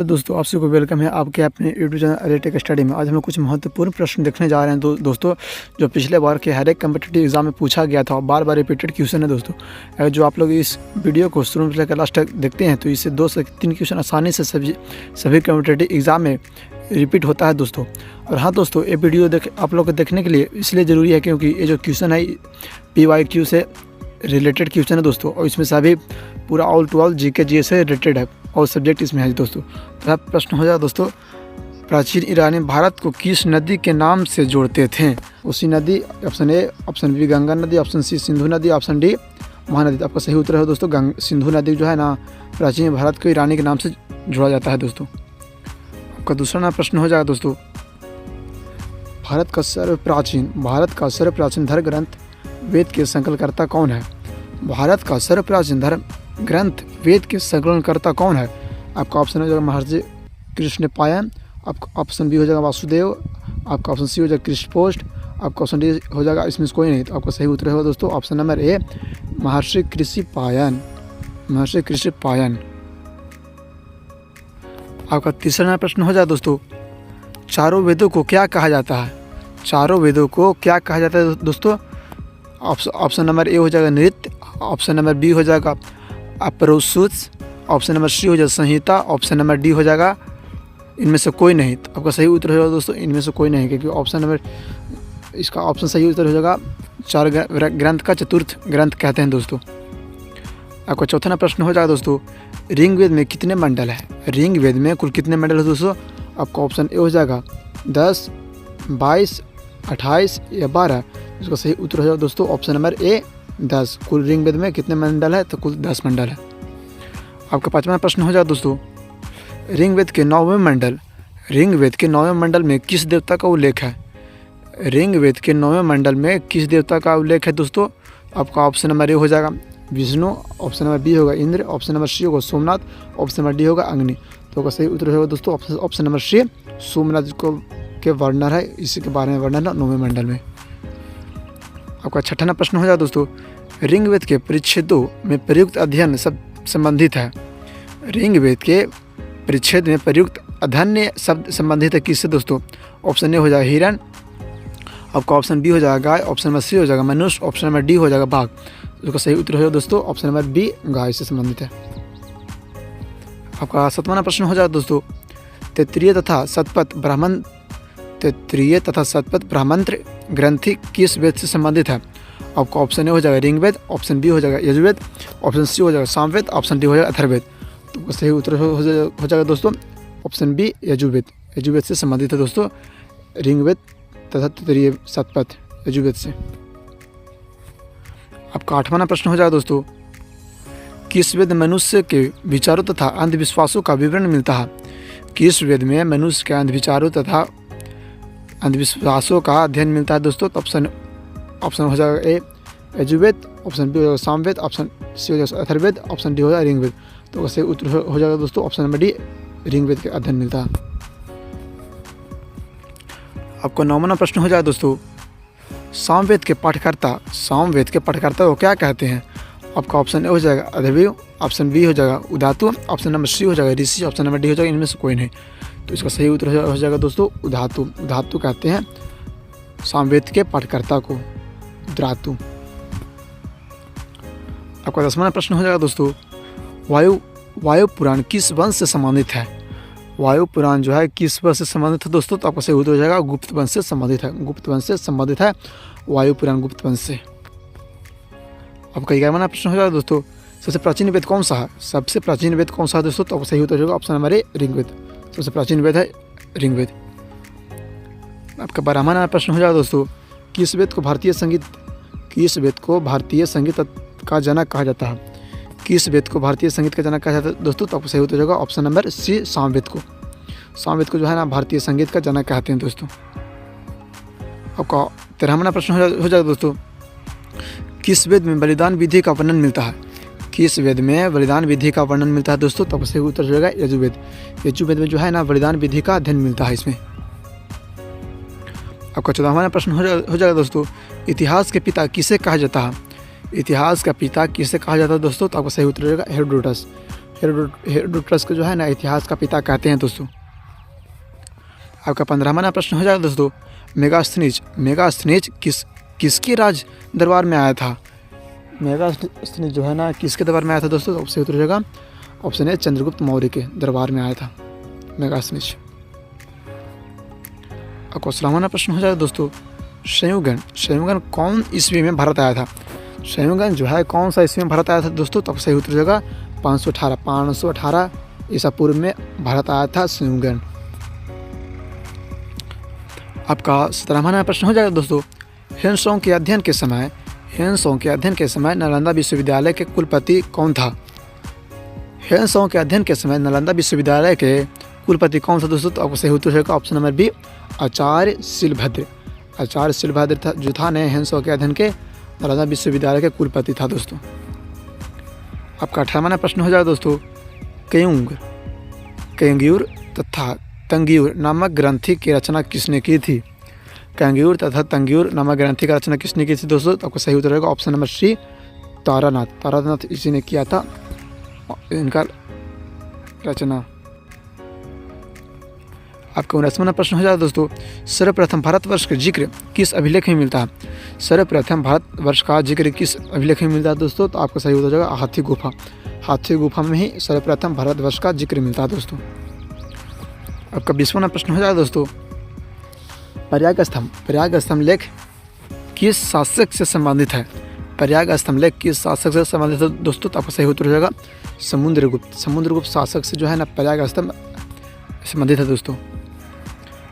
तो दोस्तों आप सभी को वेलकम है आपके अपने यूट्यूब चैनल अरेटेक स्टडी में। आज हम लोग कुछ महत्वपूर्ण प्रश्न देखने जा रहे हैं दोस्तों, जो पिछले बार के हर एक कम्पिटिटिव एग्जाम में पूछा गया था और बार बार रिपीटेड क्वेश्चन है दोस्तों। अगर जो आप लोग इस वीडियो को शुरू से लेकर लास्ट तक देखते हैं तो इससे 2 से 3 क्वेश्चन आसानी से सभी कम्पिटिटिव एग्जाम में रिपीट होता है दोस्तों। और हाँ दोस्तों, ये वीडियो आप लोग को देखने के लिए इसलिए ज़रूरी है क्योंकि ये जो क्वेश्चन है PYQ से रिलेटेड क्वेश्चन है दोस्तों, और इसमें सभी पूरा all to all GK GS से रिलेटेड है और सब्जेक्ट इसमें है दोस्तों। तो प्रश्न हो जाए दोस्तों, प्राचीन ईरानी भारत को किस नदी के नाम से जोड़ते थे? उसी नदी, option A, option B Ganga नदी, ऑप्शन सी सिंधु नदी, ऑप्शन डी महानदी। तो आपका सही उत्तर है दोस्तों सिंधु नदी जो है ना, प्राचीन भारत को ईरानी के नाम से जोड़ा जाता है दोस्तों। आपका दूसरा प्रश्न हो जाएगा दोस्तों, भारत का सर्वप्राचीन धर्म ग्रंथ वेद के संकलनकर्ता कौन है? भारत का सर्वप्राचीन धर्म ग्रंथ वेद के संकलनकर्ता कौन है? आपका ऑप्शन हो जाएगा महर्षि कृष्णपायन, आपका ऑप्शन बी हो जाएगा वासुदेव, आपका ऑप्शन सी हो जाएगा कृष्णपोष्ट, आपका ऑप्शन डी हो जाएगा इसमें कोई नहीं। तो आपका सही उत्तर होगा दोस्तों ऑप्शन नंबर ए, महर्षि कृष्णपायन। आपका तीसरा प्रश्न हो जाए दोस्तों, चारों वेदों को क्या कहा जाता है? चारों वेदों को क्या कहा जाता है दोस्तों? ऑप्शन नंबर ए हो जाएगा नृत्य, ऑप्शन नंबर बी हो जाएगा अपरोसूत, ऑप्शन नंबर सी हो जाएगा संहिता, ऑप्शन नंबर डी हो जाएगा इनमें से कोई नहीं। तो आपका सही उत्तर हो जाएगा दोस्तों इनमें से कोई नहीं, क्योंकि इसका ऑप्शन सही उत्तर हो जाएगा चार ग्रंथ का चतुर्थ ग्रंथ कहते हैं दोस्तों। आपका चौथा प्रश्न हो जाएगा दोस्तों, ऋग्वेद में कितने मंडल है? ऋग्वेद में कुल कितने मंडल है दोस्तों? आपका ऑप्शन ए हो जाएगा 10, 22, 28 या 12। इसका सही उत्तर हो जाएगा दोस्तों ऑप्शन नंबर ए 10। कुल ऋग्वेद में कितने मंडल है? तो कुल 10 मंडल है। आपका पांचवा प्रश्न हो जाएगा दोस्तों, ऋग्वेद के 9वें मंडल में किस देवता का उल्लेख है? ऋग्वेद के 9वें मंडल में किस देवता का उल्लेख है दोस्तों? आपका ऑप्शन नंबर ए हो जाएगा विष्णु, ऑप्शन नंबर बी होगा इंद्र, ऑप्शन नंबर सी होगा सोमनाथ, ऑप्शन नंबर डी होगा अग्नि। तो का सही उत्तर होगा दोस्तों ऑप्शन नंबर सी, सोमनाथ को के वर्णन है, इसी के बारे में वर्णन है 9वें मंडल में। आपका छठा प्रश्न हो जाए दोस्तों, ऋग्वेद के परिच्छेदों में प्रयुक्त अध्ययन सब संबंधित है? ऋग्वेद के परिच्छेद में प्रयुक्त अध्ययन शब्द संबंधित है किससे दोस्तों? ऑप्शन ए हो जाएगा हिरण, आपका ऑप्शन बी हो जाएगा गाय, ऑप्शन नंबर सी हो जाएगा मनुष्य, ऑप्शन नंबर डी हो जाएगा बाघ। उसका सही उत्तर हो जाएगा दोस्तों ऑप्शन नंबर बी, गाय से संबंधित है। आपका सातवां प्रश्न हो जाएगा दोस्तों, तैत्तिरीय तथा शतपथ ब्राह्मंत्र ग्रंथि किस वेद से संबंधित है? आपका ऑप्शन ए हो जाएगा ऋग्वेद, ऑप्शन बी हो जाएगा यजुर्वेद, ऑप्शन सी हो जाएगा सामवेद, ऑप्शन डी हो जाएगा अथर्ववेद। तो सही उत्तर हो जाएगा दोस्तों ऑप्शन बी यजुर्वेद से संबंधित है दोस्तों, ऋग्वेद तथा तैत्तिरीय शतपथ यजुर्वेद से। आपका आठवां प्रश्न हो जाएगा दोस्तों, किस वेद मनुष्य के विचारों तथा अंधविश्वासों का विवरण मिलता है? किस वेद में मनुष्य के विचारों तथा अंधविश्वासों का अध्ययन मिलता है दोस्तों? तो ऑप्शन हो जाएगा ए यजुर्वेद, ऑप्शन बी हो जाएगा सामवेद, ऑप्शन सी हो जाएगा अथर्ववेद, ऑप्शन डी हो जाएगा ऋग्वेद। तो सही उत्तर हो जाएगा दोस्तों ऑप्शन नंबर डी, ऋग्वेद के अध्ययन मिलता है। आपको 9वां प्रश्न हो जाएगा दोस्तों, सामवेद के पाठकर्ता को क्या कहते हैं? आपका ऑप्शन ए हो जाएगा अध्वर्यु, ऑप्शन बी हो जाएगा उधातु, ऑप्शन नंबर सी हो जाएगा ऋषि, ऑप्शन नंबर डी हो जाएगा इनमें से कोई नहीं। तो इसका सही उत्तर हो जाएगा दोस्तों उधातु कहते हैं सामवेद के पाठकर्ता को, उधातु। आपका 10वां प्रश्न हो जाएगा दोस्तों, वायु पुराण किस वंश से संबंधित है? वायु पुराण जो है किस वंश से संबंधित है दोस्तों? तो आपका सही उत्तर हो जाएगा गुप्त वंश से संबंधित है वायु पुराण गुप्त वंश से। आपका 11वां प्रश्न हो जाएगा दोस्तों, सबसे प्राचीन वेद कौन सा है? दोस्तों? तो आपका सही उत्तर होगा ऑप्शन नंबर ए ऋग्वेद, सबसे प्राचीन वेद है ऋग्वेद। आपका 12वां प्रश्न हो जाएगा दोस्तों, किस वेद को भारतीय संगीत का जनक कहा जाता है? किस वेद को भारतीय संगीत का जनक कहा जाता है दोस्तों? तो आपको सही उत्तर होगा ऑप्शन नंबर सी, सामवेद को जो है ना भारतीय संगीत का जनक कहते हैं दोस्तों। आपका 13वां प्रश्न हो जाएगा दोस्तों, किस वेद में बलिदान विधि का वर्णन मिलता है? दोस्तों? तो आपको सही उत्तर हो जाएगा यजुर्वेद में जो है ना बलिदान विधि का अध्ययन मिलता है इसमें। आपका 14वां प्रश्न हो जाएगा दोस्तों, इतिहास के पिता किसे कहा जाता है? दोस्तों? तो आपका सही उत्तर हो जाएगा हेरोडोटस को जो है ना इतिहास का पिता कहते हैं दोस्तों। आपका 15वां प्रश्न हो जाएगा दोस्तों, मेगास्थनीज किसके राज दरबार में आया था? मेगास्थनीज जो है ना किसके दरबार में आया था दोस्तों? तो सही उत्तर हो जाएगा ऑप्शन ए चंद्रगुप्त मौर्य के दरबार में आया था मेगास्थनीज। आपका 16वां प्रश्न हो जाएगा दोस्तों, संयुगन कौन ईस्वी में भारत आया था? संयुगन जो है कौन सा ईस्वी में भारत आया था दोस्तों? तो सही उत्तर हो जाएगा 518 ईसा पूर्व में भारत आया था संयुगन। आपका 17वां प्रश्न हो जाएगा दोस्तों, ह्वेनसांग के अध्ययन के समय नालंदा विश्वविद्यालय के कुलपति कौन था? ह्वेनसांग के अध्ययन के समय नालंदा विश्वविद्यालय के कुलपति कौन था दोस्तों? तो आपको सही उत्तर होगा ऑप्शन नंबर बी आचार्य शिलभद्र था जो था ने ह्वेनसांग के अध्ययन के नालंदा विश्वविद्यालय के कुलपति था दोस्तों। आपका 18वां प्रश्न हो जाएगा दोस्तों, कयंगुर तथा तंगीर नामक ग्रंथि की रचना किसने की थी? कयंगुर तथा तंगीर नामक ग्रंथि का रचना किसने की थी दोस्तों? तो आपको सही उत्तर होगा ऑप्शन नंबर सी तारानाथ इसी ने किया था इनका रचना। आपका 19वां प्रश्न हो जाएगा दोस्तों, सर्वप्रथम भारतवर्ष का जिक्र किस अभिलेख में मिलता है? सर्वप्रथम भारतवर्ष का जिक्र किस अभिलेख में मिलता है दोस्तों? तो आपका सही हो जाएगा हाथी गुफा में ही सर्वप्रथम भारतवर्ष का जिक्र मिलता है दोस्तों। आपका 20वां प्रश्न हो जाएगा दोस्तों, पर्याग स्तंभ लेख किस शासक से संबंधित है? पर्याग स्तंभ लेख किस शासक से संबंधित है दोस्तों? तो आपका सही उत्तर हो जाएगा समुद्रगुप्त शासक से जो है ना पर्याग स्तंभ संबंधित है दोस्तों।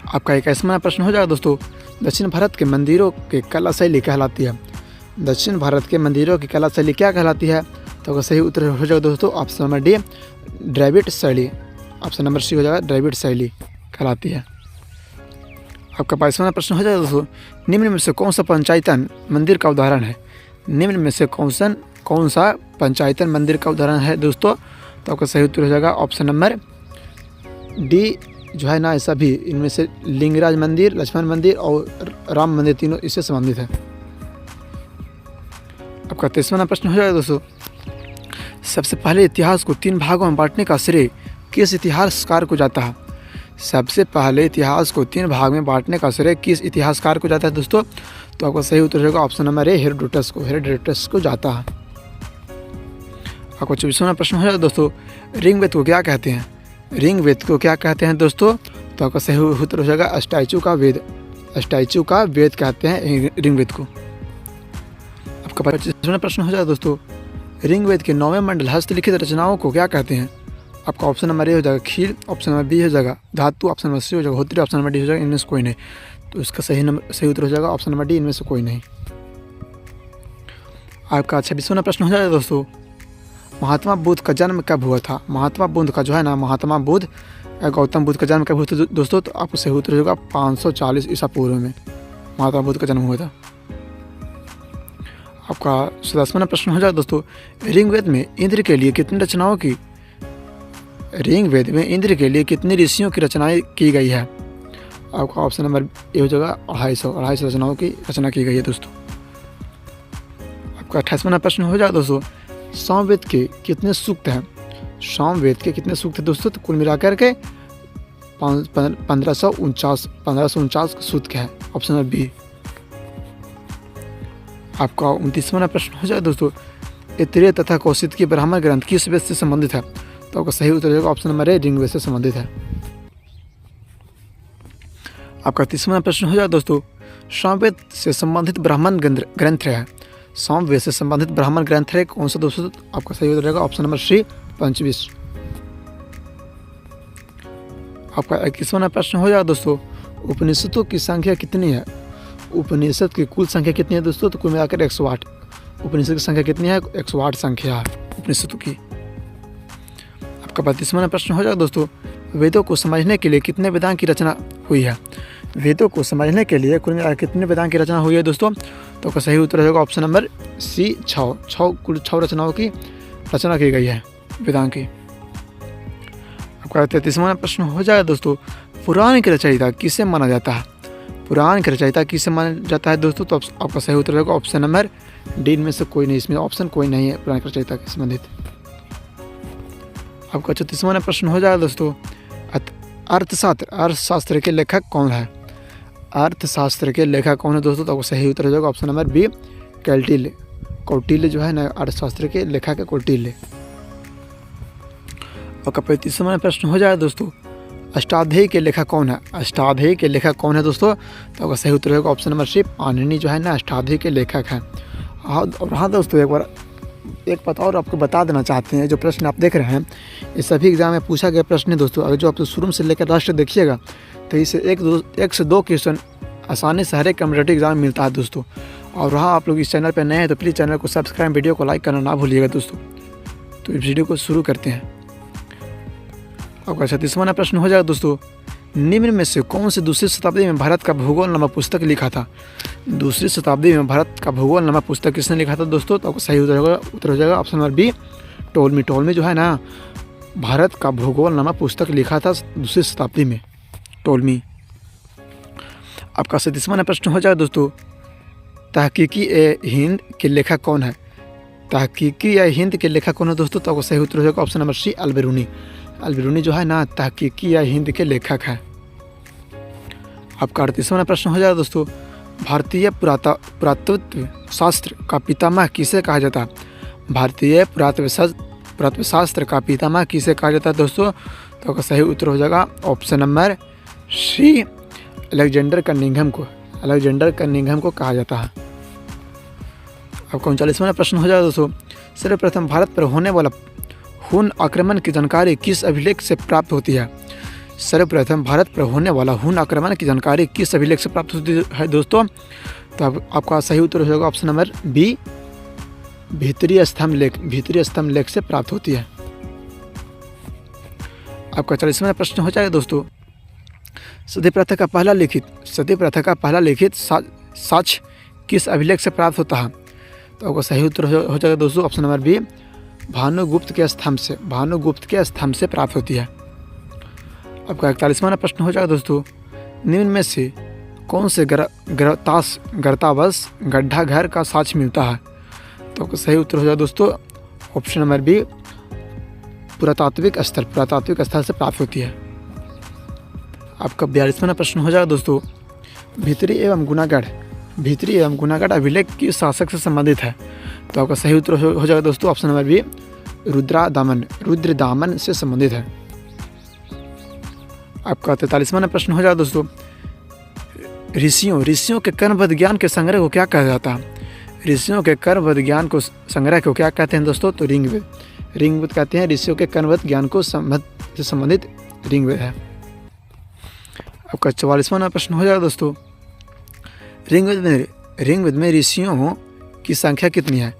आपका 21वां प्रश्न हो जाएगा दोस्तों, दक्षिण भारत के मंदिरों की कला शैली कहलाती है? दक्षिण भारत के मंदिरों की कला शैली क्या कहलाती है? तो आपका सही उत्तर हो जाएगा दोस्तों ऑप्शन नंबर डी द्रविड़ शैली। ऑप्शन नंबर सी हो जाएगा द्रविड़ शैली कहलाती है। आपका 22वां प्रश्न हो जाएगा दोस्तों, निम्न में से कौन सा पंचायतन मंदिर का उदाहरण है? निम्न में से कौन सा पंचायतन मंदिर का उदाहरण है दोस्तों? तो आपका सही उत्तर हो जाएगा ऑप्शन नंबर डी जो है ना ऐसा भी इनमें से लिंगराज मंदिर, लक्ष्मण मंदिर और राम मंदिर तीनों इससे संबंधित है। आपका 23वां प्रश्न हो जाएगा दोस्तों, सबसे पहले इतिहास को 3 भागों में बांटने का श्रेय किस इतिहासकार को जाता है? सबसे पहले इतिहास को 3 भाग में बांटने का श्रेय किस इतिहासकार को जाता है दोस्तों? तो आपका सही उत्तर होगा ऑप्शन नंबर ए हेरोडोटस को जाता है। आपका 24वां प्रश्न हो जाएगा दोस्तों, ऋग्वेद को क्या कहते हैं? ऋग्वेद को क्या कहते हैं दोस्तों? तो आपका सही उत्तर हो जाएगा स्टैचू का वेद कहते हैं ऋग्वेद को। आपका 25वां प्रश्न हो जाएगा दोस्तों, ऋग्वेद के 9वें मंडल हस्तलिखित रचनाओं को क्या कहते हैं? आपका ऑप्शन नंबर ए हो जाएगा खील, ऑप्शन नंबर बी हो जाएगा धातु, ऑप्शन नंबर सी हो जाएगा होत्री, ऑप्शन नंबर डी हो जाएगा इनमें से कोई नहीं। तो इसका सही उत्तर हो जाएगा ऑप्शन नंबर डी इनमें से कोई नहीं। आपका 26वां प्रश्न हो जाएगा दोस्तों, महात्मा बुद्ध का जन्म कब हुआ था? महात्मा बुद्ध गौतम बुद्ध का जन्म कब हुआ था दोस्तों? तो आपको सही उत्तर होगा 540 ईसा पूर्व में महात्मा बुद्ध का जन्म हुआ था। आपका 27वां प्रश्न हो जाएगा दोस्तों, ऋग्वेद में इंद्र के लिए कितने ऋषियों की रचनाएं की गई है? आपका ऑप्शन नंबर ए हो जाएगा 250 रचनाओं की रचना की गई है दोस्तों। आपका 28वां प्रश्न हो जाएगा दोस्तों, सामवेद के कितने सूक्त हैं? सामवेद के कितने सूक्त हैं दोस्तों? तो कुल मिलाकर के 1549 सूक्त है, ऑप्शन नंबर बी। आपका 29वां प्रश्न हो जाएगा दोस्तों, ऐतरेय तथा कौशिकी ब्राह्मण ग्रंथ किस वेद से संबंधित है? तो आपका सही उत्तर होगा ऑप्शन नंबर ए ऋग्वेद से संबंधित है। आपका 30वां प्रश्न हो जाएगा दोस्तों, सामवेद से संबंधित ब्राह्मण ग्रंथ है? सामवेद से संबंधित ब्राह्मण ग्रंथ है कौन सा दोस्तों? आपका सही उत्तर रहेगा ऑप्शन नंबर सी पंचविश। आपका 21वां प्रश्न हो जाएगा दोस्तों, उपनिषदों की संख्या कितनी है? उपनिषद की कुल संख्या कितनी है दोस्तों? तो कुल मिलाकर 108। उपनिषद की संख्या कितनी है? 108 संख्या है उपनिषदों की। आपका 32वां प्रश्न हो जाएगा दोस्तों, वेदों को समझने के लिए कितने वेदांग की रचना हुई है? वेदों को समझने के लिए कुल मिलाकर कितने वेदांग की रचना हुई है दोस्तों? तो आपका सही उत्तर होगा ऑप्शन नंबर सी 6 कुल 6 रचनाओं की रचना की गई है वेदांग की। आपका 33वां प्रश्न हो जाएगा दोस्तों, पुराण के रचयिता किसे माना जाता है? पुराण के रचयिता किसे माना जाता है दोस्तों? तो आपका सही उत्तर होगा ऑप्शन नंबर डी इनमें से कोई नहीं, इसमें ऑप्शन कोई नहीं है पुराण के रचयिता के संबंधित। आपका 34वां प्रश्न हो जाएगा दोस्तों, अर्थशास्त्र के लेखक कौन है? अर्थशास्त्र के लेखक कौन है दोस्तों? तो आपको सही उत्तर हो जाएगा option number B, Kautilya. Kautilya जो है ना अर्थशास्त्र के लेखक है कौटिल्य। आपका 35वां प्रश्न हो जाएगा दोस्तों, अष्टाध्यायी के लेखक कौन है? अष्टाध्यायी के लेखक कौन है दोस्तों? तो आपका सही उत्तर होगा ऑप्शन नंबर सी, पाणिनि जो है ना अष्टाध्यायी के लेखक हैं। हाँ दोस्तों, एक बात और आपको बता देना चाहते हैं, जो प्रश्न आप देख रहे हैं ये सभी एग्जाम में पूछा गया प्रश्न है दोस्तों। अगर जो आप शुरू से लेकर लास्ट देखिएगा तो इसे एक से दो क्वेश्चन आसानी से हर एक कम्पिटेटिव एग्जाम में मिलता है दोस्तों। और रहा आप लोग इस चैनल पर नए हैं तो प्लीज़ चैनल को सब्सक्राइब, वीडियो को लाइक करना ना भूलिएगा दोस्तों। तो इस वीडियो को शुरू करते हैं। आपका 36वां प्रश्न हो जाएगा दोस्तों, निम्न में से कौन से दूसरी शताब्दी में भारत का भूगोल नामक पुस्तक लिखा था? दूसरी शताब्दी में भारत का भूगोल नामक पुस्तक किसने लिखा था दोस्तों? तो आपको सही उत्तर हो जाएगा option number B, Ptolemy. Ptolemy जो है ना भारत का भूगोल नामक पुस्तक लिखा था दूसरी शताब्दी में, टोलमी। आपका 37वां प्रश्न हो जाएगा दोस्तों, तहकीकी ए हिंद के लेखक कौन है? तहकीकी या हिंद के लेखक कौन है दोस्तों? तो आपको सही उत्तर हो जाएगा ऑप्शन नंबर सी, अलबेरूनी। अलबेरूनी जो है ना तहकीकी या हिंद के लेखक है। आपका 38वां प्रश्न हो जाएगा दोस्तों, भारतीय पुरातत्व शास्त्र का पितामह किसे कहा जाता है? भारतीय पुरातत्व शास्त्र का पितामह किसे कहा जाता है दोस्तों? तो आपका सही उत्तर हो जाएगा option number C, Alexander Cunningham को। अलेक्जेंडर कनिंघम को कहा जाता है। आपका 39वां प्रश्न हो जाएगा दोस्तों, सर्वप्रथम भारत पर होने वाला हुन आक्रमण की जानकारी किस अभिलेख से प्राप्त होती है? सर्वप्रथम भारत पर होने वाला हुन आक्रमण की जानकारी किस अभिलेख से प्राप्त होती है दोस्तों? तो आपका सही उत्तर हो जाएगा ऑप्शन नंबर बी, भीतरी स्तंभ लेख। भीतरी स्तंभ लेख से प्राप्त होती है। आपका 40वां प्रश्न हो जाएगा दोस्तों, सती प्रथा का पहला लिखित साक्ष्य किस अभिलेख से प्राप्त होता है? तो आपका सही उत्तर हो जाएगा दोस्तों ऑप्शन नंबर बी, भानुगुप्त के स्तंभ से। भानुगुप्त के स्तंभ से प्राप्त होती है। आपका 41वां प्रश्न हो जाएगा दोस्तों, निम्न में से कौन से गर्तावश गड्ढा घर का साक्ष्य मिलता है? तो आपका सही उत्तर हो जाएगा दोस्तों ऑप्शन नंबर बी, पुरातात्विक स्थल से प्राप्त होती है। आपका 42वां प्रश्न हो जाएगा दोस्तों, भीतरी एवं गुनागढ़ अभिलेख किस शासक से संबंधित है? तो आपका सही उत्तर हो जाएगा दोस्तों ऑप्शन नंबर बी, रुद्रदामन से संबंधित है। आपका 43वां प्रश्न हो जाएगा दोस्तों, ऋषियों के कर्मबद्ध ज्ञान के संग्रह को क्या कहा जाता है? ऋषियों के कर्मबद्ध ज्ञान को संग्रह को क्या कहते हैं दोस्तों? तो ऋग्वेद कहते हैं। ऋषियों के कर्मबद्ध ज्ञान को से संबंधित ऋग्वेद है। आपका 44वां प्रश्न हो जाएगा दोस्तों, ऋग्वेद में ऋषियों की संख्या कितनी है?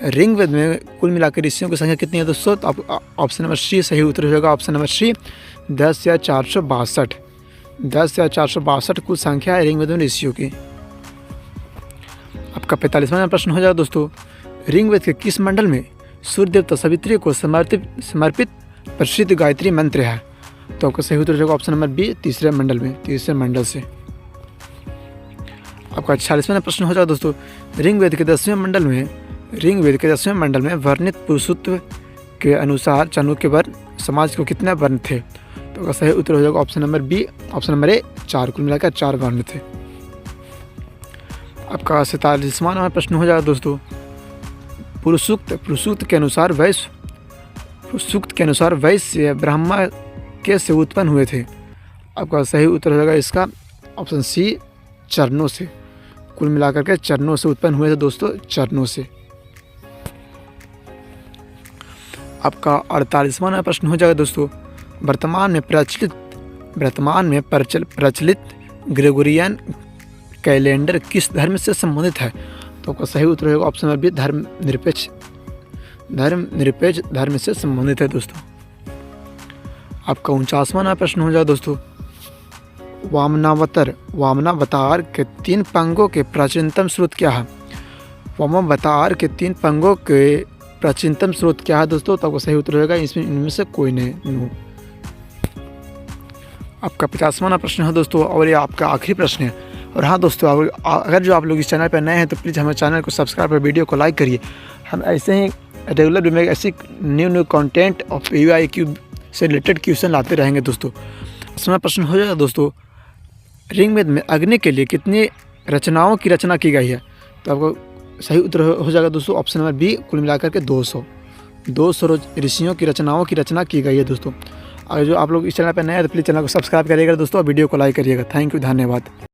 ऋग्वेद में कुल मिलाकर ऋषियों की संख्या कितनी है दोस्तों? तो आप ऑप्शन नंबर सी सही उत्तर हो जाएगा ऑप्शन नंबर सी, 10 या 462। 10 या 462 कुल संख्या है ऋग्वेद में ऋषियों की। आपका 45वां प्रश्न हो जाएगा दोस्तों, ऋग्वेद के किस मंडल में सूर्य देवता सावित्री को समर्पित प्रसिद्ध गायत्री मंत्र है? तो आपका सही उत्तर हो जाएगा ऑप्शन नंबर बी, तीसरे मंडल से। आपका 46वां प्रश्न हो जाएगा दोस्तों, ऋग्वेद के 10वें मंडल में वर्णित पुरुषत्व के अनुसार चाणक्य वर्ण समाज को कितने वर्ण थे? तो आपका सही उत्तर हो जाएगा option number B, option number A, 4। कुल मिलाकर 4 वर्ण थे। आपका 47वां प्रश्न हो जाएगा दोस्तों, पुरुषसूक्त के अनुसार वैश्य ब्राह्मण कैसे उत्पन्न हुए थे? आपका सही उत्तर हो जाएगा इसका ऑप्शन सी, चरणों से। कुल मिलाकर के चरणों से उत्पन्न हुए थे दोस्तों, चरणों से। आपका 48वां प्रश्न हो जाएगा दोस्तों, वर्तमान में प्रचलित ग्रेगोरियन कैलेंडर किस धर्म से संबंधित है? तो आपका सही उत्तर होगा ऑप्शन नंबर बी, धर्मनिरपेक्ष धर्म से संबंधित है दोस्तों। आपका 49वां प्रश्न हो जाएगा दोस्तों, वामनावतार के 3 पंगों के प्राचीनतम स्रोत क्या है? वामनावतार के 3 पंगों के प्राचीनतम स्रोत क्या है दोस्तों? तो आपको सही उत्तर होगा इनमें से कोई नहीं। आपका 50वां प्रश्न है दोस्तों, और ये आपका आखिरी प्रश्न है। और हाँ दोस्तों, अगर जो आप लोग इस चैनल पर नए हैं तो प्लीज़ हमारे चैनल को सब्सक्राइब और वीडियो को लाइक करिए। हम ऐसे ही रेगुलर में ऐसी न्यू कंटेंट ऑफ PYQ से रिलेटेड क्वेश्चन लाते रहेंगे दोस्तों। समय प्रश्न हो जाएगा दोस्तों, ऋग्वेद में अग्नि के लिए कितनी रचनाओं की रचना की गई है? तो आपको सही उत्तर हो जाएगा दोस्तों ऑप्शन नंबर बी, कुल मिलाकर के 200 ऋषियों की रचनाओं की रचना की गई है दोस्तों। अगर जो आप लोग इस चैनल पर नए हैं तो प्लीज़ चैनल को सब्सक्राइब करिएगा दोस्तों, वीडियो को लाइक करिएगा। थैंक यू, धन्यवाद।